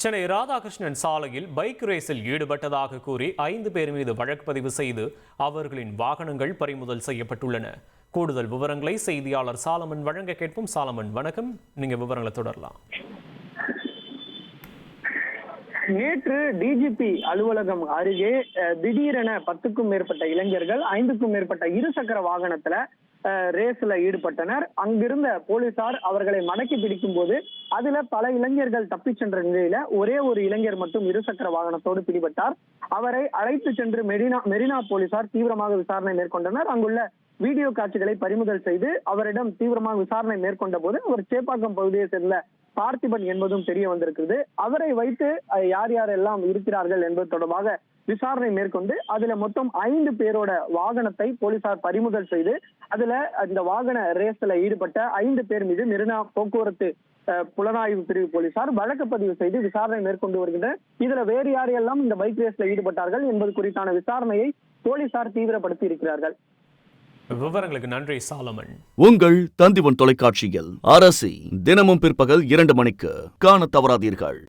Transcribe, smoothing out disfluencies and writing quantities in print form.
சென்னை ராதாகிருஷ்ணன் சாலையில் பைக் ரேஸில் ஈடுபட்டதாக கூறி 5 பேர் மீது வழக்கு பதிவு செய்து அவர்களின் வாகனங்கள் பறிமுதல் செய்யப்பட்டுள்ளன. கூடுதல் விவரங்களை செய்தியாளர் சாலமன் வழங்க கேட்போம். சாலமன், வணக்கம். நீங்க விவரங்களை தொடரலாம். நேற்று டிஜிபி அலுவலகம் அருகே திடீரென 10க்கும் மேற்பட்ட இளைஞர்கள் 5க்கும் மேற்பட்ட இருசக்கர வாகனத்துல ரேஸ்ல ஈடுபட்டனர். அங்கிருந்த போலீசார் அவர்களை மடக்கி பிடிக்கும் போது அதுல பல இளைஞர்கள் தப்பி சென்ற நிலையில ஒரே ஒரு இளைஞர் மட்டும் இருசக்கர வாகனத்தோடு பிடிபட்டார். அவரை அழைத்து சென்று மெரினா போலீசார் தீவிரமாக விசாரணை மேற்கொண்டனர். அங்குள்ள வீடியோ காட்சிகளை பறிமுதல் செய்து அவரிடம் தீவிரமாக விசாரணை மேற்கொண்ட போது அவர் சேப்பாக்கம் பகுதியை சேர்ந்த பார்த்திபன் என்பதும் தெரிய வந்திருக்கிறது. அவரை வைத்து யார் யாரெல்லாம் இருக்கிறார்கள் என்பது தொடர்பாக விசாரணை மேற்கொண்டு அதுல மொத்தம் 5 பேரோட வாகனத்தை போலீசார் பறிமுதல் செய்து அதுல இந்த வாகன ரேஸ்ல ஈடுபட்ட 5 பேர் மீது மெரினா போக்குவரத்து புலனாய்வு பிரிவு போலீசார் வழக்கு பதிவு செய்து விசாரணை மேற்கொண்டு வருகின்றனர். இதுல வேறு யாரெல்லாம் இந்த பைக் ரேஸ்ல ஈடுபட்டார்கள் என்பது குறித்தான விசாரணையை போலீசார் தீவிரப்படுத்தி இருக்கிறார்கள். விவரங்களுக்கு நன்றி சாலமன். உங்கள் தந்திவன் தொலைக்காட்சியில் அரசி தினமும் பிற்பகல் 2 மணிக்கு காண தவறாதீர்கள்.